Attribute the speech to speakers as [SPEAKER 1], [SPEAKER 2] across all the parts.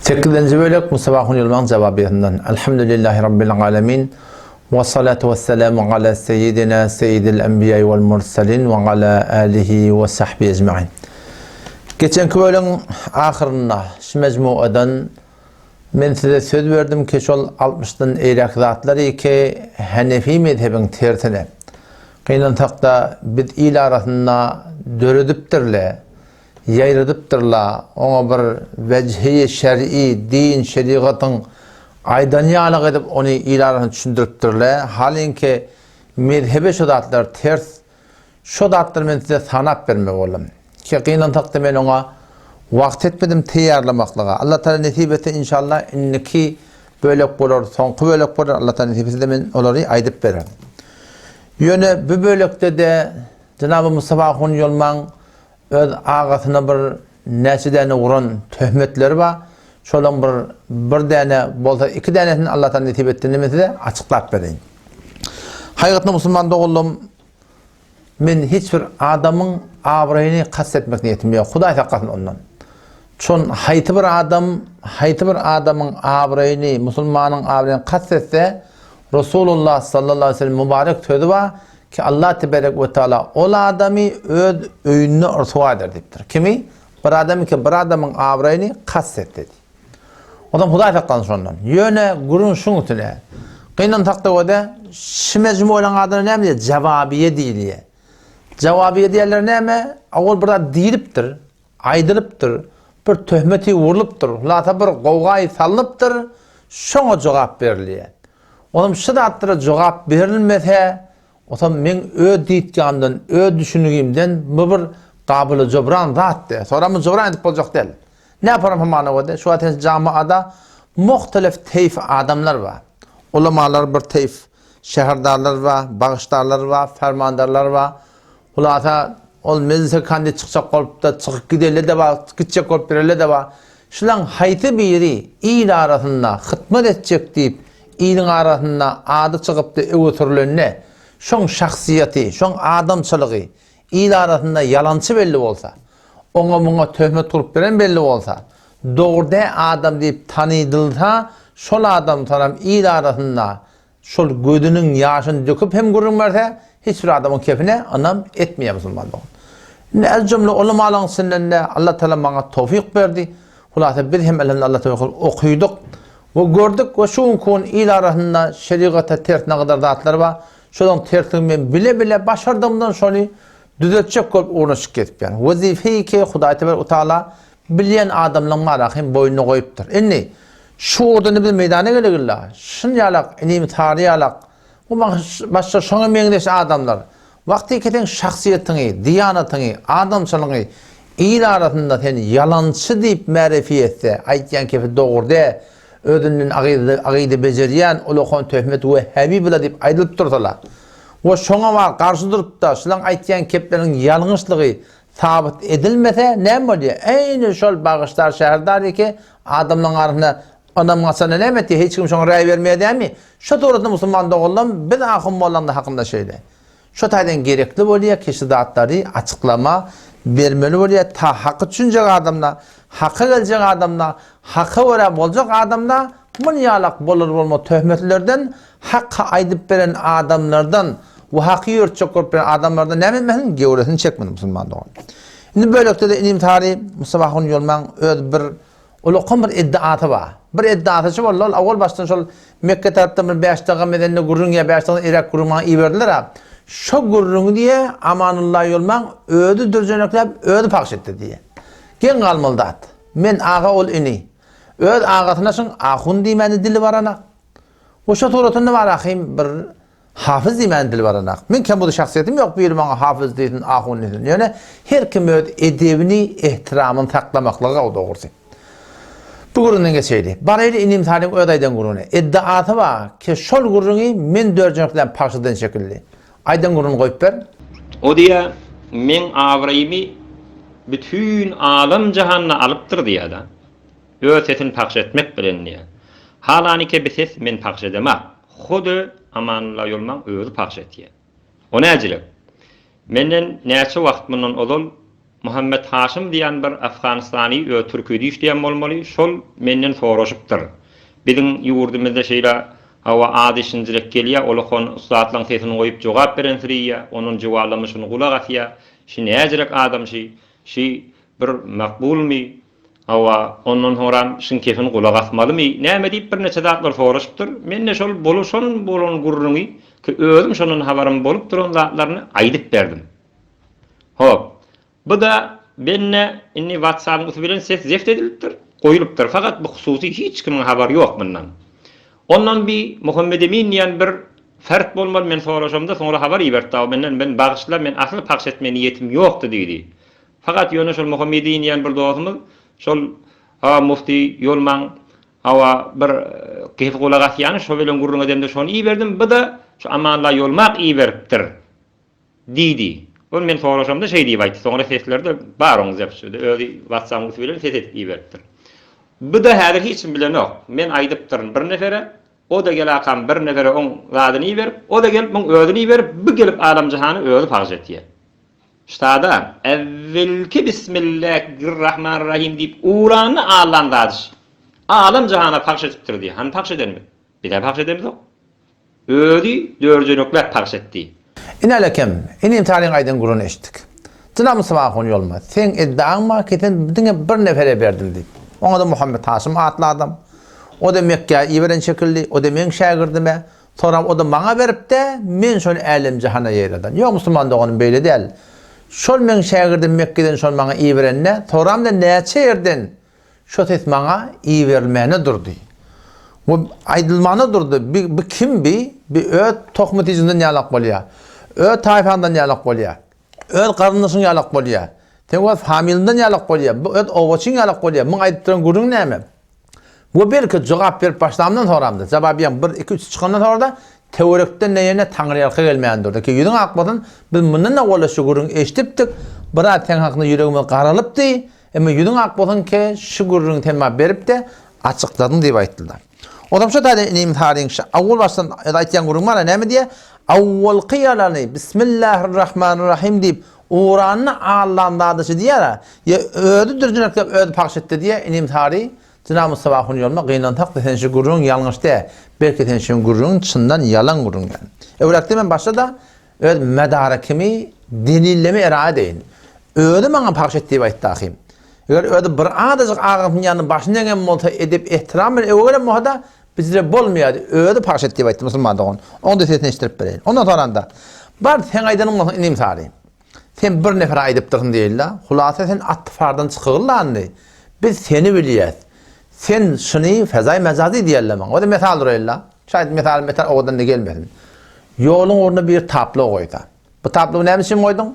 [SPEAKER 1] 8. bölük Mustafa Hunyulman cevabından. Elhamdülillahi Rabbil alemin. Ve salatu ve selamu ala seyyidina seyyidil enbiya vel mursalin ve ala alihi ve sahbihi ecma'in. Geçenki bölüm ahirina şu mecmuadan men size söz verdim ki şol 60'dan eyrek zatları ki Hanefi mezhebin tertine. Kıynantakta biz il arasında dörüdüptirle, yayırdıptırla, ona bir vecihi şer'i, din, şeriatın aydaniyalık edip onu il arasında düşündürüptürle. Halinki mezhebe şu zatlar ters, şu zatları men size sanap vermek oğlum. Ki kıynantakta men ona vakt etmedim teyarlamaklığa. Allah Teala nasip etse inşallah inniki bölük olur, sonku bölük olur. Allah Teala nasip etse de men onları aydıp veririm. Yöne bu bölükte de Cenab-ı Mustafa Hunyulman öz ağasına bir nesideni vuran töhmetleri var. Şolan bir tane bolsa iki tanesini Allah'tan nasip ettiğini mesela açıklayıp vereyim. Hayatında Müslüman oğlum, men hiçbir adamın abrayını kastetmek niyetim yok. Huday saklasın ondan. Çon hayti bir adamın abrayını, Müslümanın abrayını kastetse Resulullah sallallahu aleyhi ve sellem mübarek sözü var ki Allah tebarek ve teala o adamı öz öyününü rüsva eder deyiptir. Kimi? Bir adamın abrayını kastet dedi. O da Huday saklasın ondan. Yöne gurun şun ütüne. Kıynan takta o da şimecmi olan adını ne mi? Cevabiye değil. Cevabiye diyorlar ne mi? Ağol burada değiliptir, aydılıptır, bir töhmeti vuruluptur, lata bir kovgayı salınıptır, şuna cevap veriliyor. Onun şu da attırı cevap verilmese, o zaman men deyitkandan, düşünügümden bu bir kabılı cebran zat de. Sonra mı cebran edip olacak değil. Ne yaparım hemen o da? Şu ateş camiada muhtelif teyf adamlar var. Ulamalar bir teyf, şehirdarlar var, bağışlarlar var, fermandarlar var. Ulata ol meclise kandi çıkacak olup da çıkıp giderler de var, gidecek olup birerler de var. Şulan hayti biri il arasında hıtmet edecek deyip ilin arasında adı çıkıp da ötürülünne şon şahsiyeti, şon adamçılığı il arasında yalancı belli olsa, ona töhmet kurup veren belli olsa, doğruda adam deyip tanıdılsa, şol adam tanım il arasında şol gödünün yaşını döküp hem gurun verse, hiçbir adamın kefine anlam etmeye Müslümanlar. El cümle ulamaların sinninde Allah Teala bana tevfik verdi. Hulasa biz hem Allah Teala okuduk ve gördük ve şu kun il arasında şeriata ters ne kadar zatlar var. Şudan tersliğimi bile başardığımdan sonra düzeltecek olup uğraşıp getip yani. Vazifeyi ki Huday Teala bilen adamla marahim boynuna koyuptur. Inni şu orada bir meydana gelir. Şun yalak, inim tarihi yalak. Bu başka şuna mengedeş adamlar. Vakti keten şahsiyetini, diyanetini, adamçılığını il arasında seni yalancı deyip ma'rifi etse, aytyan kefi doğurda, ödünün aqide beceriyen, ulukon töhmet ve habibla deyip aydılıp dursalar. Ve şuna var karşı durup da, şulan aytyan keplerin yalınçlığı sabit edilmese, ne mi diye? Aynı şol bağışlar şehirler ki, adamların arasında adam masana ne etti? Hiç kim şuna rey vermeye değil mi? Şu doğrultuda Müslüman da olalım, biz akım olan da hakkında şeyle. Şu taydan gerekli oluyor, kişi zatları açıklama vermeli oluyor. Ta hakkı düşünecek adamla, hakkı gelecek adamla, hakkı öyle olacak adamla, bunu yalak bolur olma töhmetlerden, hakkı aydıp veren adamlardan, ve hakkı örtecek olup veren adamlardan ne bilmezsin? Gevresini çekmedi Müslüman da olalım. Şimdi böylelikle de ilim tarihi, Mustafa Hunyulman öz bir ulukun bir iddiatı var. Bir iddiatı var. Avval baştan şol Mekke taraftan bir 5 dağa medenine gurrun ya 5 dağa Irak gurrunma iyi verdiler ha. Şu gurrunu diye amanullah yolman ödü dürcönöklep ödü pakşetti diye. Gen kalmalıdat. Men ağa ol ini. Öd ağasına şun ahun dimeni dili var anak. O şu turatında var ahim bir hafız dimeni dili var anak. Men kem bu da şahsiyetim yok bir bana hafız deydin ahun deydin. Yani her kim öd edebini ihtiramını saklamaklığa o doğrusu. Bu gurundan geçeydi. Barayla inim tarihim ödaydan gurunu. İddiatı var ki şol gurunu men dörcönöklen pakşıdan şekilli. Aydan gurunu koyup ver.
[SPEAKER 2] O diye men avrayımı bütün alem cahanına alıptır diye da. Öz sesini pakş etmek bilen diye. Halanike bir ses men pakş edemem. Hudu amanla yolman özü pakş etiye. O ne acılık? Menden neçe vakt bunun olul Muhammed Haşim diýen bir Afganistany Türkiýede işleýän bolmaly, şol menden soraşypdyr. Biziň ýurdumyzda şeýle hawa adişinjilek gelýär, olakon ustatlaryň sesini goýup jogap berendirýär, onuň jogaplamyşyny gulak atýar. Şi näjirek adam şi bir makbulmy? Hawa onuň horan şin kefini gulak atmalymy? Näme diýip bir neçe zatlar soraşypdyr. Men şol bolan gurruny ki özüm şonun habarym bolup duran zatlaryny aýdyp berdim. Hop. Bu da benne inni WhatsApp bilen ses zeft edilipdir, goýulupdyr. Fakat bu hususy hiç kimin habary ýok bundan. Ondan bir Muhammed Emin diýen bir fert bolmaly, men soraşamda soňra habar iberdi. Menden ben bagışla men asly pakş etme niýetim ýokdy diýdi. Fakat ýöne şol Muhammed Emin diýen bir dostumyz şol mufti ýolmaň hawa bir kehif gulak atýany şo bilen gurrun edemde şonu iberdim. Bu da şu amanla ýolmak iberipdir diýdi. On men soraşamda şey diýip aýtdy. Soňra seslerde bar oňuz ýapşydy. Özi WhatsApp bilen ses edip iberipdir. Bu da häzir hiç kim bilen yok. Men aýdypdyryn bir nefere, o da gelakam bir nefere oň zadyny berip, o da gelip oň özüni berip, bu gelip adam jahany özü pagş etýär. Ştada evvelki Bismillahirrahmanirrahim diýip urany alandadyş. Alam jahana pagş etipdir diýär. Han pagş edenmi? Bir de pagş edemdi. Özü dörjönökler pagş etdi.
[SPEAKER 1] İnelekem, inim tarihin aydın gurunu eşittik. Cenab-ı Sabahun yolma, sen iddianma ki sen bir nefere berdim deyip. Ona da Muhammed Haşim adlı adam. O da Mekke'ye iveren çekildi, o da men şagirdime. Sonra o da bana verip de men şöyle elim cihana yerden. Yok Müslüman da onun böyle değil. Şol men şagirdim Mekke'den şol bana iverenle, sonra da neçe yerden şo ses bana ivermeni durdu. Bu aydılmanı durdu. Bu kim bir öt tohmetizinden yalak bolýar. Öt tayfandan yalak bolýar. Öt garyndaşyň yalak bolýar. Teňe familinden yalak bolýar. Bu öt owaçyň yalak bolýar. Muň aýdyp duran gurun näme? Bu belki jogap berip başlamdan soramdy. Jababiýan 1-2-3 çykandan sonra da teorekden näýene taňry ýalka gelmeýändir. Ki ýüzüň akbadan biz mundan da golaşy gurun eşitipdik. Bira teň hakynda ýüregime garalypdy. Emma ýüzüň akbadan ki şu gurun tema berip de açykladym diýip aýtdylar. Odam şu da inim tarihin awwal başdan aýtýan gurun mara näme diýe? Awwal qiyalany Bismillahirrahmanirrahim diýip urany allandadyşy diýär. Ya ödü dürjünekde ödü pagş etdi diýe inim tarihi Cenab-ı Sabahun yolma gıynan tak sen şu gurrun yanlış de. Belki sen şu gurrun çından yalan gurrun yani. Öylekte men başta da öyle medarakimi denilleme era deyin. Öyle bana pagş etdiği aytdy ahim. Eger öyle bir adacık ağamın yanı başından hem molta edip ihtiram öyle muhada bizde bolmaýady. Öyle pagş etdiği aytdy Müslüman da onu da sesini iştirip bereyin. Ondan sonra da bar sen aydanın inim tarihi. Sen bir nefer aýdyp duryn diýiller. Hulasa sen atfardan çykyrlandy. Biz seni bilýäs. Sen şunu fezai mecazi diýerler. O da mesal durýarlar. Şaýat mesal odan da gelmesin. Ýoluň ornuna bir tapla goýdy. Bu tapla näme üçin goýdun?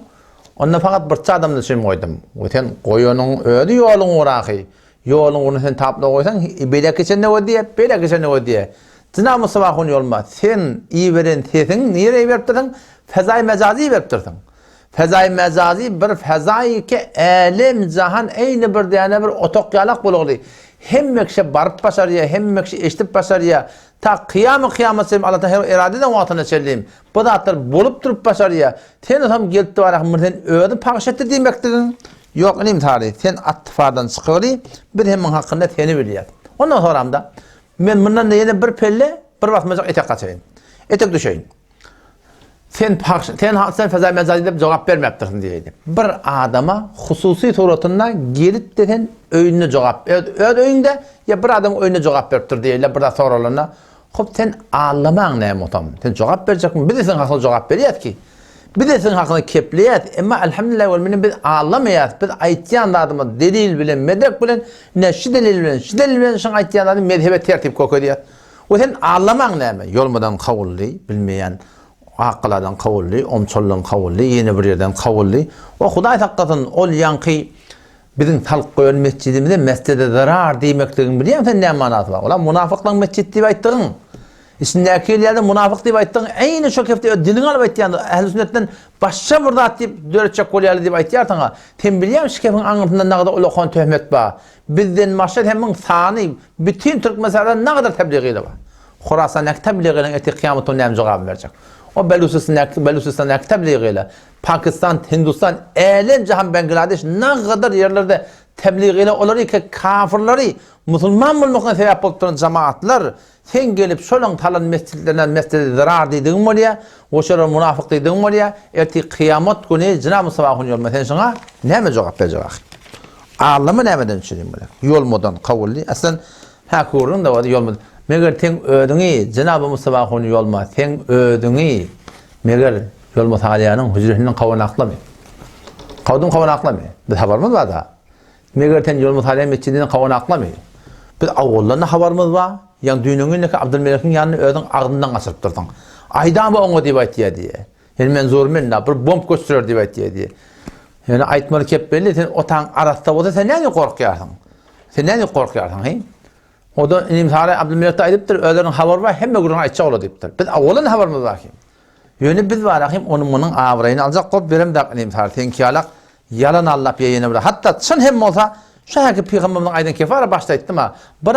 [SPEAKER 1] Onda fakat bir adamny üçin goýdum. Sen goýanyň öýdi ýoluň oraky. Ýoluň ornuna sen tapla goýsaň, belek içinde o diýe, belek içinde o diýe. Cenab-ı Sabahun yolma. Sen iýeren sesiň nereye beripdiň? Fezai mecazi beripdiň. Fezai mecazi bir fezai ki elim jahan eýni bir diýene bir otok ýalak bolagdy. Hemmekşe barıp başarıya, hemmekşe eşitip başarıya, ta kıyamet Allah Teala iradeden vatana çellim. Bu da atlar bolup durup başarıya. Sen tam geldi varak mırden ödü pagş etdi diýmekdiň. Yok ilim tarihi. Sen atfardan çykyry, bir hemmin hakkında seni bilýär. Ondan soramda men mundan ýene bir pelle, bir wagtmaja etek gaçaýyn. Etek düşeýin. Sen fezai mecazi dep jogap bermepdiň diýdi. Bir adama hususy suratynda gelip desen öýüne jogap. Öýünde ya bir adam öýüne jogap beripdir diýler, bir da soralarına. Hop sen allamaň näme otam? Sen jogap berjekmi? Bir de sen hakly jogap berýät ki. Bir de sen hakly kepleyät. Emma elhamdülillah we men biz allamaýat. Biz aýtýan adamy delil bilen, medrek bilen, näşi delil bilen, şu delil bilen şoň aýtýan adamy mezhebe tertip kökedýär. O sen allamaň näme? Ýolmadan kawully, bilmeýän akıladan kavulli, omçollan kavulli, yeni bir yerden kavulli. O Hudaý hakykatyn ol ýanky bizim talk goýan mescidimizde mescide zarar diýmekdigini bilýän sen näme manasy bar? Ola munafyklaň mescid diýip aýtdyň. Içindäki ýerde munafyk diýip aýtdyň. Eýni şo kepde dilini alyp aýtýan ähli sünnetten başga bir zat diýip döretçek bolýarly diýip aýtýar taňa. Sen bilýän şu kepin aňyrtynda nagada ulakon töhmet bar. Bizden maşad hemmiň sany bütün Türk meselelerini nagada tebliğ eder bar. Horasan tebliğiyle eti kıyametin nem cevabı verecek. O Belucistan tebliğiyle Pakistan, Hindistan, Elen Cihan, Bangladeş ne kadar yerlerde tebliğiyle olur ki kafirleri Müslüman bulmakına sebep olan cemaatler sen gelip şolan talan mescidlerden mescide zarar dediğin molya, o şöyle münafık dediğin molya, eti kıyamet günü Cenab-ı Mustafa yolma sen sana ne mi cevap verecek? Ağlamı nemeden çürüyüm böyle. Yolmadan kavulli. Aslında hakurun da var yolmadan. Meğer sen ödünü Cenab-ı Mustafa yolma, sen ödünü meğer yolma taliyanın hücretinden kavun aklamı. Kavdum kavun aklamı. Bir haberimiz var da. Meğer sen yolma taliyanın mescidinden kavun aklamı. Bir ağollarına haberimiz var. Yani dünyanın ki Abdülmelik'in yanını ödün ardından asırıp durdun. Aydan bu onu diye diye. Yani ben zor menna bir bomb gösteriyor diye. Yani aytmalı kep belli sen otan arasında olsa sen ne korkuyorsun? Sen ne korkuyorsun he? O da imtihara Abdülmelik'te ayıptır. Ölerin haber var hem de gurun aytça ola deyiptir. Biz ağolun haberimiz var ki. Yani biz var ki onun avrayını alacak kop verim de imtihar tenkiyalak yalan Allah bir yayını bırak. Hatta çın hem olsa şu haki Peygamber'in aydan kefara başlayttı ama bir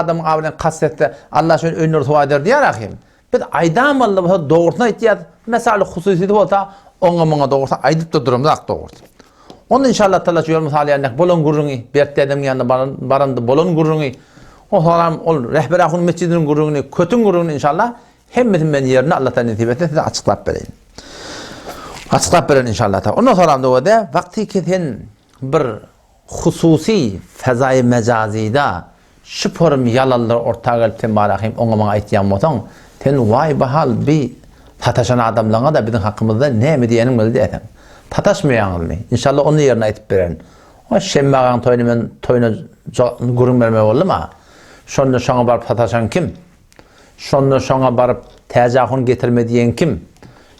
[SPEAKER 1] adamın avren kasette Allah şöyle önünü tuva eder diye rahim. Bir aydan Allah doğrusuna ihtiyat mesela hususi de olsa ona doğrusa aydıp da durumda ak doğru. Onu inşallah Teala şu yolumuz haliyenlik bolon gurrunu bertte adam yanında barandı bolon gurrunu o haram ol rehber ahun mescidinin gurrunu kötün gurrunu inşallah hemmetin ben yerine Allah'tan nisibete size açıklap vereyim. Açıklap verin inşallah. Ondan sonra da o da vakti ki sen bir hususi fezai mecazida şu form yalanlar ortaya gelip tembalahim ona aytyan botan ten vay bahal bir tataşan adamlarına da bizim hakkımızda ne mi diyenin bildi eten. Tataşmayan mı? İnşallah onun yerine aytıp veren. O şemmağın toyuna gurun verme oldu mu? Şonda şona barıp tataşan kim? Şonda şona barıp tezahun getirme diyen kim?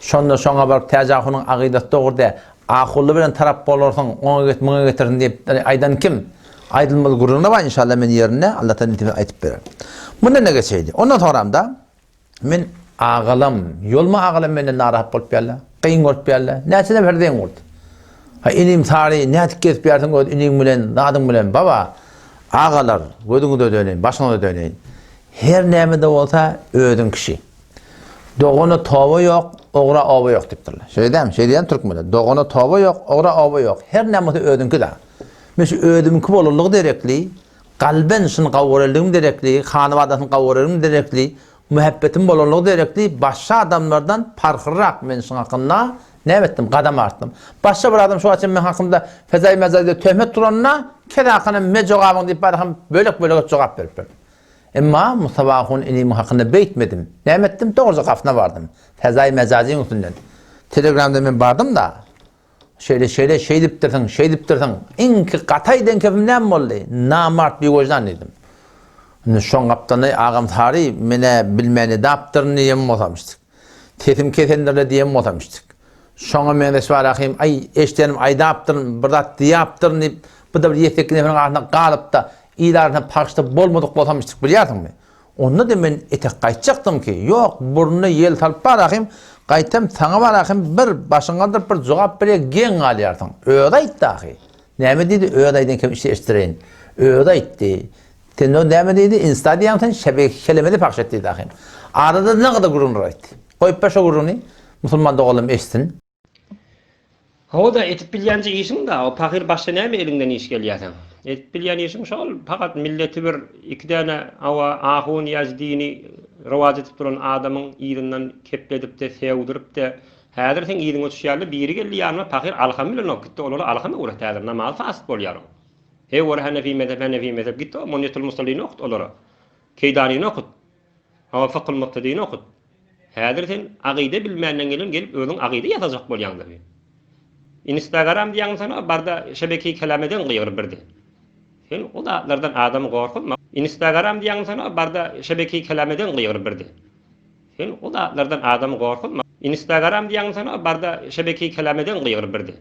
[SPEAKER 1] Şonda şona barıp tezahunun aqidat doğurda ahullu bilen taraf bolursan ona getirin deyip aydan kim? Aydılmalı gururuna var inşallah men yerine Allah'tan nitibi aytıp verer. Bundan ne geçeydi? Ondan sonra da men ağalam, yolma ağalam menden narahat bolup yerler, kıyın olup yerler, nesine verdiğin oldu. İnim tarihi, ne etik bir oldu, inim bilen, dadın bilen, baba, ağalar, gözünü de döneyim, başına da döneyim. Her neyme de olsa ödün kişi. Doğunu tova yok, oğra ova yok deyiptirler. Şey diyen Türk müyle. Doğunu tova yok, oğra ova yok. Her neyme de ödün ki da. Mesela ödümkü bolurluğu derekli, kalben şunu kavuralım derekli, hanıvadasını kavuralım derekli, muhabbetin bolurluğu derekli, başka adamlardan farkırak men şun hakkında ne ettim, kadam arttım. Başka bir adam şu açın men hakkında fezai mezarida töhmet duranına, kedakına me cevabını deyip bana bölük cevap verip. Ama Mustafa'nın inim hakkında beytmedim. Ne ettim? Doğruca kafına vardım. Fezai mezazin üstünden. Telegram'da ben vardım da şey diptirsin. İnki katayden kefimden mi oldu? Namart bir gözden dedim. Şon kaptanı ağam tarihi mene bilmeni daptırını diyem otamıştık. Tetim ketenlerle diyem otamıştık. Şona mendeş var akıyım, ay eştenim ay daptırın, bırdat diyaptırın deyip, bu da bir yetekli nefenin ardından kalıp da idarına parçada bolmadık otamıştık biliyorsun mu? Onda da ben etek kaytacaktım ki, yok burnunu yel talıp barakayım, kaytam sana barakayım, bir başıngadır bir cevap bile gen alıyordun. Öğda itti ahi. Neyme dedi? Öğdayden kim işte eştireyin. Öğda itti. Tendo neyme dedi? İnsta diyantan şebeke kelimeli pakşettiydi ahi. Arada ne kadar gurunur etti. Koyup başa gurunu, Müslüman da oğlum eşsin.
[SPEAKER 2] O da etip bilyanca işin da, o pakir başta neyme elinden iş geliyorsun? Etip bilyan işin şol, fakat milleti bir iki tane ahun yazdini rivaz etip duran adamın iyilinden kepledip de sevdirip de häzir sen iyiliğin ötüşýärli biri geldi ýanyma pakir alham bilen okutdy, olar alham uğrat häzir namaz fasit bolýar. He wor Hanefi mezhep gitdi, Munyatul Musallin okut olara. Keydani okut. Hawa Fiqhul Muqtadin okut. Häzir sen aqide bilmenden gelip özüň aqide ýazajak bolýandyr. Instagram diýen sana barda şebeke kelameden gyýyr birdi. Sen o dağlardan adam gorkutma. Instagram diýen sana barda şebeke kelameden gyýyr birdi. Sen o dağlardan adam gorkutma. Instagram diýen sana barda şebeke kelameden gyýyr birdi.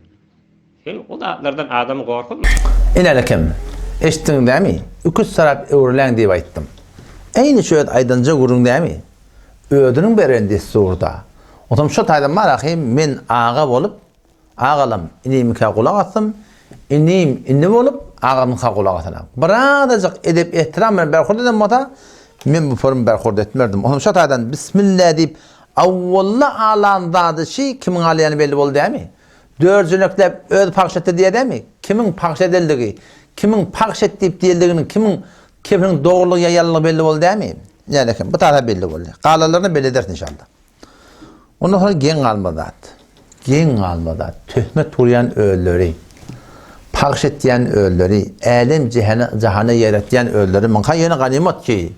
[SPEAKER 2] Sen o dağlardan adam gorkutma.
[SPEAKER 1] İnelekem, eşittin değil mi? 200 sarap öwrülen diýip aýtdym. Eýni şöýet aýdynja gurun değil mi? Ödünün berendisi orada. Otam şu taýdan marahim men ağa bolup ağalam inimke kulak attım. İnni bolup ağamın kulak atana. Birazcık edip ihtiram bilen berhurda mata Men bu forum berhord etmerdim. Onun şatadan bismillah deyip avvalla alandadı şey kimin alayanı belli oldu değil mi? Dördünöklep öz pakşetti diye değil mi? Kimin pakşedildiği, kimin pakşet deyip değildiğinin, kimin doğruluğu ya yalanlığı belli oldu değil mi? Yani bu tarafa belli oldu. Kalalarını belli edersin inşallah. Ondan sonra gen kalmadı. Gen kalmadı. Töhmet uğrayan ölüleri, pakşet diyen ölüleri, elem cihana yaratlayan ölüleri, manka yeni ganimet ki.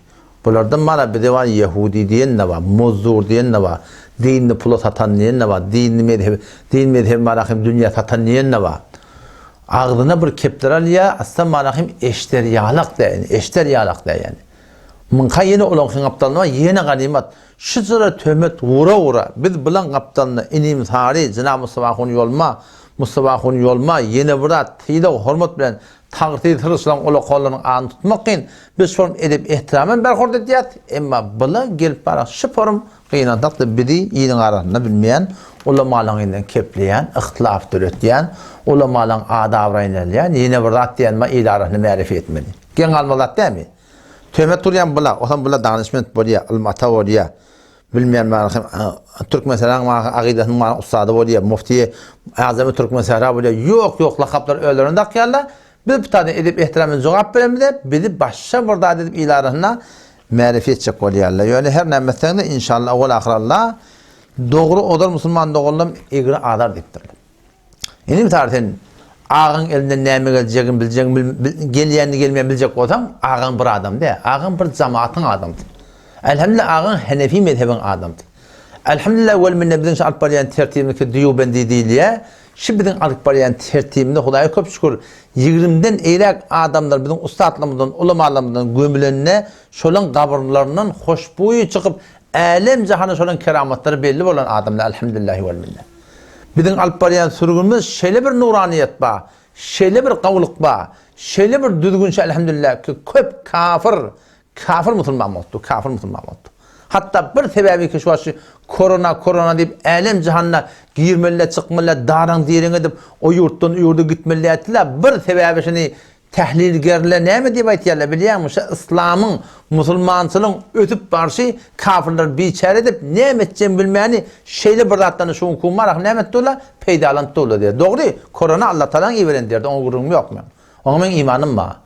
[SPEAKER 1] Bunlardan bana bir de var Yahudi diyen de var, Muzdur diyen de var, dinini pula satan diyen de var, din medhebi marahim dünya satan diyen de var. Ağzına bir kepler alıyor, aslında marahim eşteriyalak da yani. Mınka yeni olan kaptanlığa yeni ganimet. Şu sıra töhmet uğra. Biz bilen kaptanlığa inimiz hari, Cenab-ı Mustafa'nın yolma, yeni bırak, tiyde hormat bilen, tağırtıyı tırısılan ola kollarının ağını tutmak için biz forum edip ihtiramın berhord ediyat. Ama bile gelip barak şu forum kıyınadak da biri iyinin arasında bilmeyen, ulamalarından kepleyen, ihtilaf dörtleyen, ulamaların adavrayınlayan, yeni bırak diyen ma iyil arasında marifi etmeli. Gen almalat değil mi? Töhmet duruyan bula, o zaman bula danışment boruya, ilmata boruya, bilmeyen marahim, Türk mesela akidesinin marahim ustadı boruya, muftiye, azami Türk mesela boruya, yok lakaplar ölüründe akıyarlar. Bir tane edip ihtiramın cevap verimde, bir başka burada edip ilarına marifet çek oluyorlar. Yani her nemmetten de inşallah oğul ahirallah doğru odur Müslüman doğruluğum ilgili adar deyiptir. Yeni bir tarihin ağın elinden neyme geleceğini bileceğini, gelmeyen bilecek olsam ağın bir adam değil. Ağın bir cemaatın adamdır. Elhamdülillah ağın Hanefi mezhebin adamdır. Elhamdülillah vel minne bizim alıp barayan tertibindeki diyubendi değil ya. Şimdi bizim alıp barayan tertibinde Hudaýa köp şükür 20'den eýrek adamlar bizim ustadlarımızdan, ulamalarımızdan gömülenine şolan kabırlarından hoşbuyu çıkıp alem cihana şolan keramatları belli olan adamlar elhamdülillah vel minne. Bizim alıp barayan sürgünümüz şöyle bir nuraniyet ba, şöyle bir kavluk ba, şöyle bir düzgünçe elhamdülillah ki köp kafir Müslüman oldu. Hatta bir sebebi ki şu korona deyip alem cihanına girmeliler, çıkmeliler, daran diyerin edip o yurttan gitmeliler ettiler. Bir sebebi şimdi tehlilgerler ne mi deyip aytıyarlar biliyor musun? İslam'ın, Müslümançılığın ötüp barşı kafirler biçare edip ne edeceğini bilmeyeni şeyle bir zatlarını şu hukumarak ne ettiler? Peydalantılar diye. Doğru korona Allah Teala'nın iyi veren derdi. Onun gururum yok mu? Onun imanım var.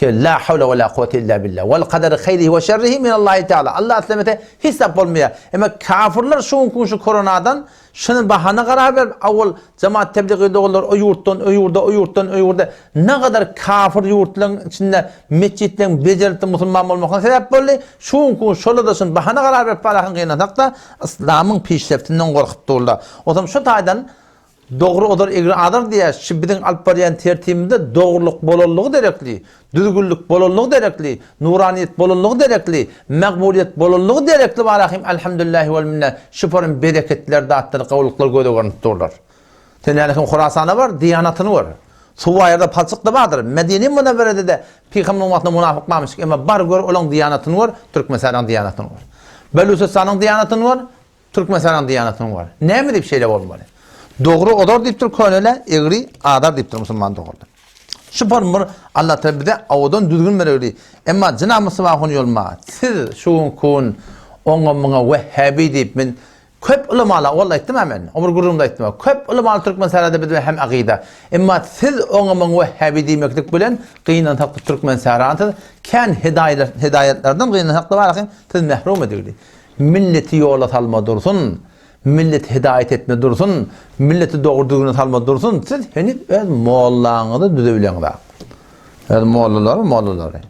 [SPEAKER 1] La havle ve la kuvvete illa billah. Vel kaderi hayrihi ve şerrihi minallahi teala. Allah aslemete hesap olmuyor. Ama kafirler şu koronadan şunun bahane karar ver. Avval cemaat tebliğ ediyorlar o yurttan. Ne kadar kafir yurtların içinde mescitlerin becerikli Müslüman olmaktan sebep oldu. Şoladasın bahane karar ver. Palakın kıynatak da İslam'ın pişleftinden korkup durdu. O zaman şu taydan doğru odur ilgili adar diye şibidin alıp barayan tertibinde doğruluk bololluğu derekli, düzgünlük bololluğu derekli, nuraniyet bololluğu derekli, maqbuliyet bololluğu derekli barahim elhamdülillahi vel minne şüpherin bereketler dağıttığı kavuluklar göde görünüp dururlar. Tenelikin Khurasan'a var, diyanatını var. Suvayar'da palçıkta vardır. Medine-i Münevvere'de de Peygamber ümmetine münafıklamış ama bar gör olan diyanatını var, Türkmenistan'ın diyanatını var. Belusistan'ın diyanatını var, Türkmenistan'ın diyanatını var. Ne mi deyip şeyler olmalı? Doğru odur deyiptir köylüler, egri adar deyiptir Müslüman doğru. Şu parmur Allah Teala bize avdan düzgün verir. Ama Cenab-ı Mustafa'nın yolma. Siz şu kun ona Vehhabi deyip men köp ulamalar vallahi tamamen ömür gururumda ettim. Köp ulamalar Türk meselede bize hem akide. Ama siz ona Vehhabi demeklik bilen kıyınan hakkı Türk meselede kan hidayetlerden kıyınan hakkı var ki siz mehrum edildi. Milleti yola salma dursun. Millet hidayet etme dursun, milleti doğurduğunu salma dursun, siz henüz öz moğollarını düzebileniz. Öz moğolları.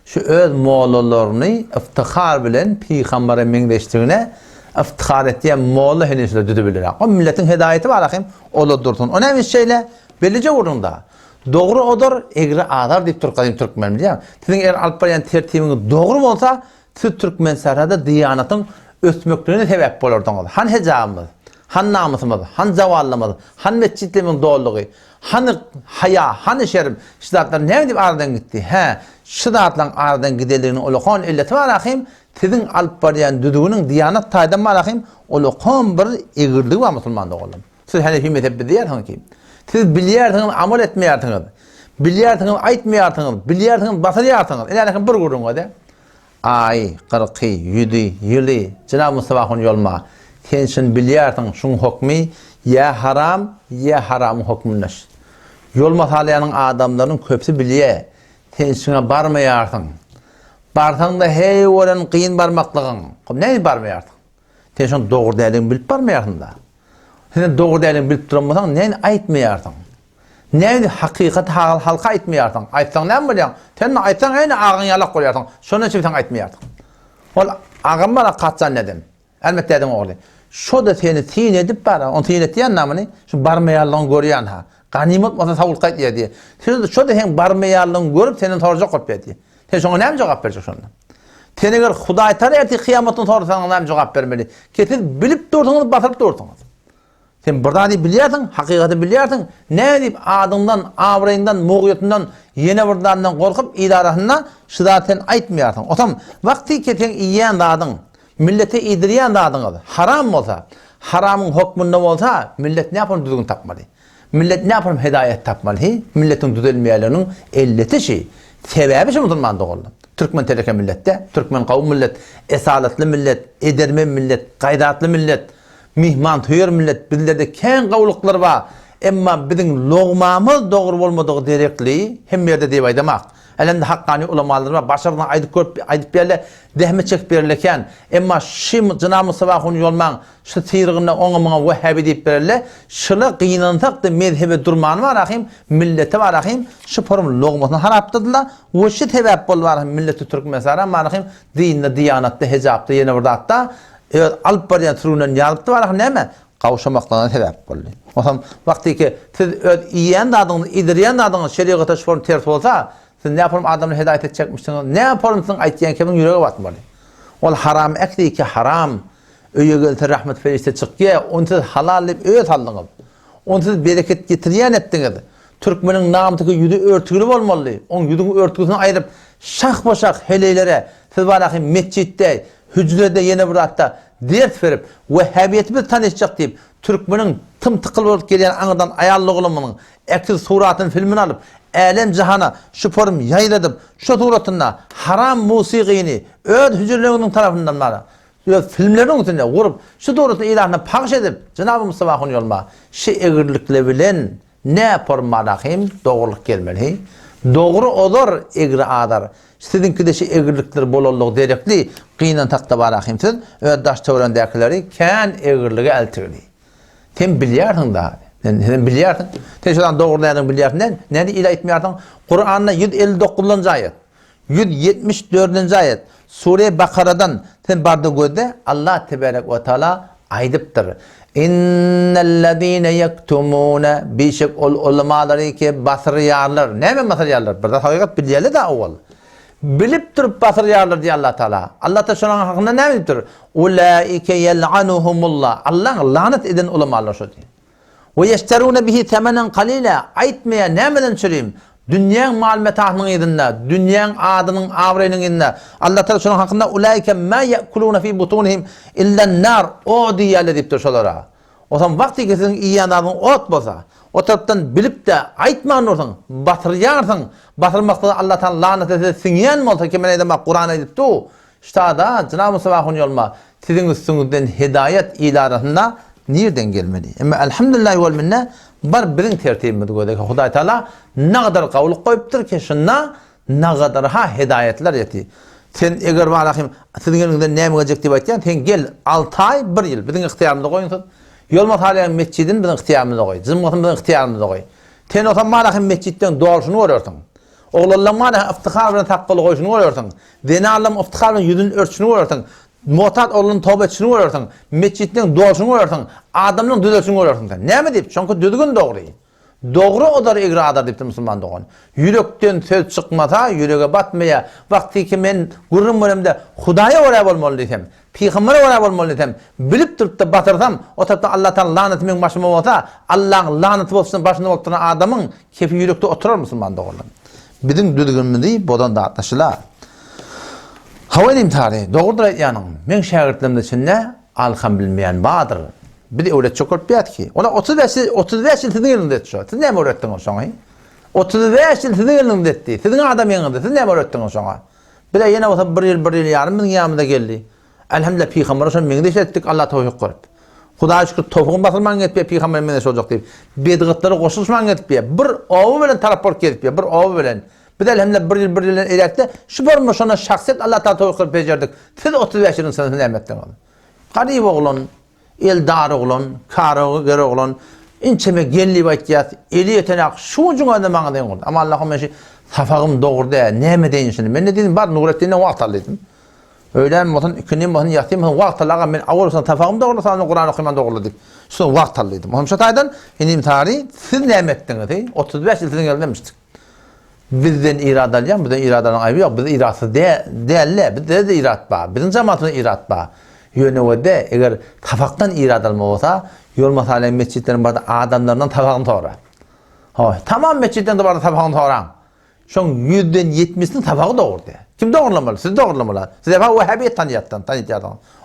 [SPEAKER 1] Şu öz moğollarını iftihar bilen Peygamber'e menleştiğine iftihar ettiği moğollar henüz düzebileniz. O milletin hidayeti var akım, ola dursun. O neymiş şeyle? Bellice vurunda. Doğru odur, egri adar deyip Türkmen biliyor musun? Sizin eğer alıp barayan tertibiniz doğru mu olsa, siz Türkmen sarada diyanatın ötmöklüğüne sebep bolurdunuz. Han hecabımız, han namusumuz, han zavallımız, han mescitliğimin doğruluğu, han haya, han şerim, şidatlar ne edip aradan gitti? Şidatların aradan gidelerinin olukan illeti var akım, sizin alıp barayan düdüğünün diyanat taydan var akım, olukan bir egirliği var Müslüman'da oğlum. Siz Hanefi mezhebi diyersiniz ki, siz biliyorsunuz, amal etmeyersiniz, biliyorsunuz, aytmeyersiniz, biliyorsunuz, basılıyorsunuz. İlahi bir gururun o da. ay, 40, 100, yılı Cenab-ı Mustafa'nın yolma tenşin bilyartın şun hukmi ya haram ya haram hukmunlaş. Yolma talayanın adamların köpsü bilye tenşine barmayartın. Bartan da hey oran kıyın barmaklığın. Ne barmayartın? Tenşin doğru değerliğini bilip barmayartın da. Sen doğru değerliğini bilip duramasan ne aytmayartın? Ne hakikat halka aytmayartın? Aytsan ne mi diyorsun? Sen aytsan aynı ağın yalak koyartın. Şunun için sen aytmayartın. Ol ağın bana katsan dedim. Elbette dedim oğlu. Şu da seni tin edip bara. On tin ettiğin namını şu barmayarlığını görüyen ha. Ganimet masa savul kayıt diye. Şu da sen barmayarlığını görüp senin torca kopya diye. Sen şuna ne mi cevap verecek şundan? Sen eğer Huday tar erti kıyametin sorsan ne mi cevap vermeli? Kesin bilip durduğunu batırıp durduğunu. Sen buradan biliyorsun, hakikati biliyorsun. Ne deyip adından, avrayından, muğyatından, yine buradan korkup idarasından şidaten aytmıyorsun. O zaman vakti ki sen iyiyen dağdın, millete idiriyen dağdın. Haram olsa, haramın hukmunda olsa millet ne yapalım düzgün tapmalı. Millet ne yapalım hidayet tapmalı. Milletin düzelmeyelerinin elleti şey. Sebebi şu Müslümanlık oldu. Türkmen tereke millette, Türkmen kavim millet, esaletli millet, edermen millet, kaydatlı millet, mihman tüyer millet, bizlerde ken kavuluklar var. Emma bizim loğmamız doğru olmadığı direkli hem yerde deyip aydamak. Elinde hakkani ulamalar var. Başarıdan aydıp berle, dehme çek berleken. Emma şim Cenab-ı Mustafa'nın yolman, şu tiyirginde ona vehhabi deyip berle, şılı kıyınantak da mezhebe durman var ahim, millete var ahim, şu forum loğmasını haraptadılar. O şu tebep bol var ahim, milleti Türk mesara var ahim, dinle, diyanatta, hecapta, yine burada hatta, alıp bariyan türünden yalıptı var ahim, ne mi? Kavuşamaklarına sebep bolly. O zaman vakti ki siz iyiyen dadınız, idiriyen dadınız şeriata şu form ters olsa, siz ne yaparım adamı hidayet edecekmişsiniz? Ne yaparım sizin aytdiyen kimin yüreği batmalı? Ol haram ekdi ki haram. Öye gelti rahmet ferişte çıkıya, onsuz halal deyip öye saldınız. Onsuz bereket getiriyen ettiniz. Türkmenin namıtıkı yüzü örtülü olmalı. On yüzün örtülüsünü ayırıp şah başak heleylere, siz var akım mescitte, hücrede yeni bir hatta ders verip vehhabiyetimiz tanışacak deyip Türkmenin tım tıkıl olup gelen anıdan ayarlı olmanın eksiz suratın filmini alıp alem cihana şu form yayladım şu suratında haram musiqini öd hücrelerinin tarafından bana filmlerin üstünde vurup şu doğrultuda ilahına pakış edip Cenab-ı Mustafa'nın yolma şu egirlikle bilen ne yapar malahim doğruluk gelmeli. Doğru olur egri adar. Sizinki de şu egirlikler bololluğu direkli kıyınan takta barahim siz öddaş tövrendekileri ken egirliği eltirli. Sen biliyorsun da. Sen biliyorsun. Sen şuradan doğrularını biliyorsun. Ne de ilah etmiyorsun? Kur'an'da 159. ayet. 174. ayet. Sure Bakara'dan sen barda gözde Allah tebarek ve teala aydıptır. İnnellezîne yektumûne bişek ulemaları ki basriyarlar. Ne mi basriyarlar? Burada hakikat bilyeli de oğul. Bilip durup basriyarlar diye Allah Teala. Allah da şunun hakkında ne bilip durur? Ulaike yel'anuhumullah. Allah lanet eden ulemalar şu diye. Ve yeşterûne bihi temenen kalîle. Aytmaya ne bilin çürüyüm? Dünyanın mal metahının edinle, dünyanın adının avrayının edinle. Allah Teala şunun hakkında ulaike ma ye'kulûne fî butûnihim illen nar. O diye deyip duruşalara. O zaman vakti ki sizin iyi adamın ot boza. O taraftan bilip de aytman olsun, batıryarsın. Batırmakta Allah Teala lanet etse sinyen mi olsa ki ben edemek Kur'an'a edip du. İşte da Cenab-ı Mustafa'nın yolma sizin üstünüzden hidayet ilarasında nereden gelmeli? Ama elhamdülillah vel minne bar birin tertibimiz koyduk. Huday Teala ne kadar kavlu koyuptur ki şuna ne kadar ha hidayetler yeti. Sen eğer var akım sizin önünde ne yapacak diye bakyan sen gel 6 ay 1 yıl bizim ihtiyarımıza koyun. Yolma Teala'nın mescidini bizim ihtiyarımıza koy. Cımmatın bizim ihtiyarımıza koy. Sen o zaman akım mescitten doğrusunu görüyorsun. Oğlanlar mana iftihar bilen taqqalı koyuşunu görüyorsun. Denarlam iftihar bilen yüzün örtüşünü görüyorsun. Muhtat oğlunun tövbesini görüyorsun. Mescitten doğrusunu görüyorsun. Adamın düzelsini görüyorsun sen. Ne mi deyip? Çünkü düzgün doğru. Doğru odar igradır deyip Müslüman doğan. Yürekten söz çıkmasa yüreğe batmaya. Vakti ki men gurrum bölümde Hudaya oraya olmalı desem. Peygamber'e oraya olmalı desem. Bilip durup da batırsam. O tarafta Allah'tan lanetimin başıma olsa. Allah'ın laneti olsun başına oturan adamın kefi yürekte oturur Müslüman doğan. Bizim düzgünümüzü bodan dağıtlaşılar. Havalim tarihi doğrudur etyanım. Men şagirdlerimde içinde alham bilmeyen bağdır. Bir de öğret çok öğretmeyat ki. Ona 35 yıl sizin yılında etti şu. Siz ne mi öğrettiniz sonra? 35 yıl sizin yılında etti. Sizin adam yanında. Siz ne mi öğrettiniz sonra? Bir de yine olsa bir yıl yarım mının yanımda geldi. Elhamdülillah Peygamber olsun meni de ettik Allah tevfik koyup. Hudağa şükür tevfikin basılman etpeye Peygamber meni de olacak deyip. Bedgıtları koşulman etpeye. Bir ovu bilen taraf bort etpeye. Bir ovu bilen. Bir de elhamdülillah bir yıl ileride şu bir şuna şahsiyet Allah tevfik koyup becerdik. Siz 35 yılın senesi nimetten olun. Garip oğlun, eldar oğlun, karı göre oğlun, inçeme genli vakiyat, eli yetenek, şu cümle bana deyin oldu. Ama Allah'ım şey safağım doğru değil, neyme deyin şimdi. Ben ne dedim, bar Nurettin'e vaxt alıydım. Öğlen motan, ikindi motan yatayım, vaxt alağa ben avursan safağım doğru, sana Kur'an okuyman doğru dedim. Sonra vaxt alıydım. Onun şataydan, inim tarihi, siz neyme ettiniz, 35 yıl sizin geldi demiştik. Bizden iradalıyam, bizden iradanın ayıbı yok, bizden iratsız değerli, bizde de irat var, bizim cemaatinde irat var. Yönevde eğer tafaktan iradalma olsa, yol masalem mescitlerin barda adamlarından tafakını doğra. Tamam mescitten de barda tafakını doğran. Şun %70'nin tafağı doğurdu. Kim doğrulamalı? Siz doğrulamalı. Siz defa Vehhabiyet tanıyattan.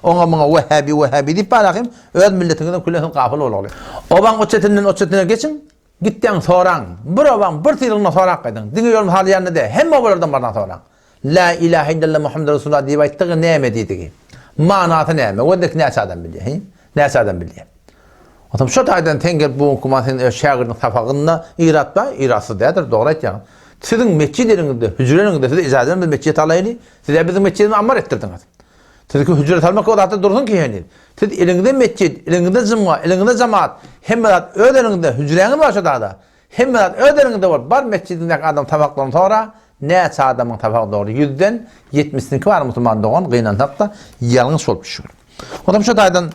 [SPEAKER 1] Ona bana Vehhabi deyip bakayım, öz milletinden küllesin kafıl oluyor. Oban o çetinden geçin, gittin soran. Bir oban bir tırılına soran kaydın. Dini yol masalı yanında de. Hem obalardan bardan soran. La ilahe illallah Muhammed Resulullah diye bayittiği neyme deydi. Manatı neyme? O da ne adam biliyor? Ne adam biliyor? Otam şu taydan tenger bu hukumatın şagirdin tafağında irat var, iratsız değildir, doğru etken. Sizin mescidlerinizde, hücrelerinizde size icazet edin, mescid alayını, size bizim mescidini ammar ettirdiniz. Siz ki hücret almak o da dursun ki yani. Siz elinde mescid, elinde zımma, elinde cemaat, hemmelat ödeninizde hücreniz var şu da. Hemmelat ödeninizde var. Bar mescidindeki adam tafaklarını sonra ne adamın tafağı doğru %70'ninki var Müslüman doğan kıyınan hatta yalnız olmuş. Otam şu taydan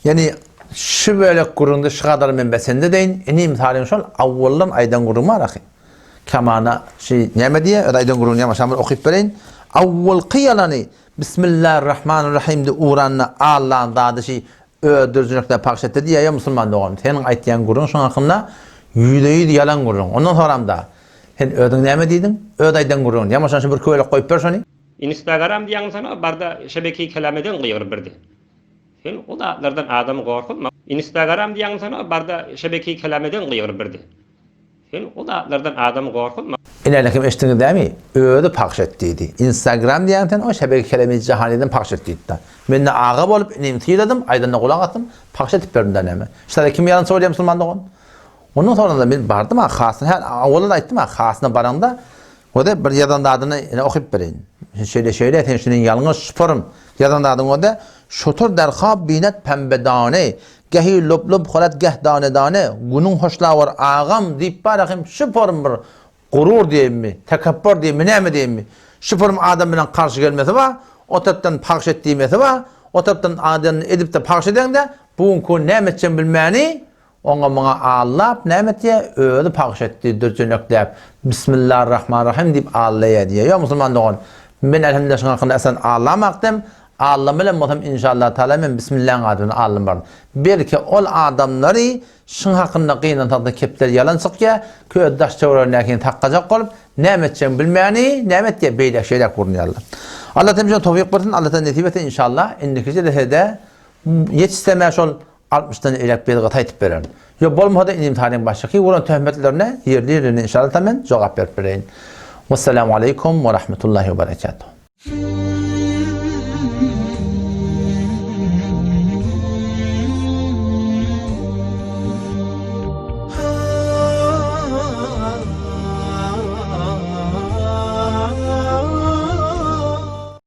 [SPEAKER 1] yani şu böyle kurunda şu kadar menbesinde deyin, enim tarihin şu avvallan aydan kuruma rakı. Kamana şey neyme diye, aydan kurunu yamaşamır okuyup vereyin. Avval kıyalanı Bismillahirrahmanirrahim de uğranına Allah'ın dadı şey öldürücülükle pakşetti diye ya Müslüman doğan. Senin aytlayan kurun şu hakkında %100 yalan kurun. Ondan sonra da sen ödün neyme deydin? Öd aydan kurun. Yamaşan şu bir köyle koyup ver şunu.
[SPEAKER 2] Instagram diyen sana barda şebeke kelameden kıyır birdi. Sen o dağlardan adamı korkulma. Instagram diyen sana barda şebeke kelameden kıyır birdi. Sen o dağlardan adamı korkulma.
[SPEAKER 1] İlerlekim eşitini değil mi? Ödü pakşettiydi. Instagram diyen o şebeke kelamı cahaniden pakşettiydi. Ben de ağab olup inim tıyladım, aydan da kulak attım, pakşetip verdim deneme. İşte kim yalan söylüyor Müslüman doğan? Ondan sonra da ben bardım ha, khasını, her oğlan da ettim ha, khasını baranda, o da bir yadan da adını okuyup verin. Şöyle, sen şunun yalnız şüpürüm. Yadan da adını o da, şutur derkhab binet pembedane, gehi lop kholat geh dane, günün hoşla var ağam deyip barakim şüpürüm bir gurur diyeyim mi, tekabbür diyeyim mi, ne mi diyeyim mi? Şüpürüm adam bilen karşı gelmesi var, o taraftan pakş ettiğimesi var, o taraftan adını edip de pakş eden de, bugün ne eteceğim bilmeyeni, ona bana Allah nimet diye öyle pakş etti dörtünlükleyip Bismillahirrahmanirrahim deyip Allah'a diye. Ya Müslüman doğan ben elhamdülillah şuna hakkında esen Allah'a maktım Allah'ım motam inşallah Teala ben Bismillah'ın adını Allah'ım barım. Belki ol adamları şuna hakkında kıyınan tadı kepler yalan sıkya köy daş çevrelerini takkacak olup nimetçen bilmeyeni nimet diye beylek şeyler kurnuyorlar. Allah temizden tevfik versin. Allah'tan netibete inşallah indikçe de yetiştirmeye şol 60'dan elek bir gata etip verin. Yo bolmada inim tarihin başaki vuran töhmetlerine yerli inşallah hemen cevap verip verin. Vesselamu aleykum ve rahmetullahi ve berekatuhu.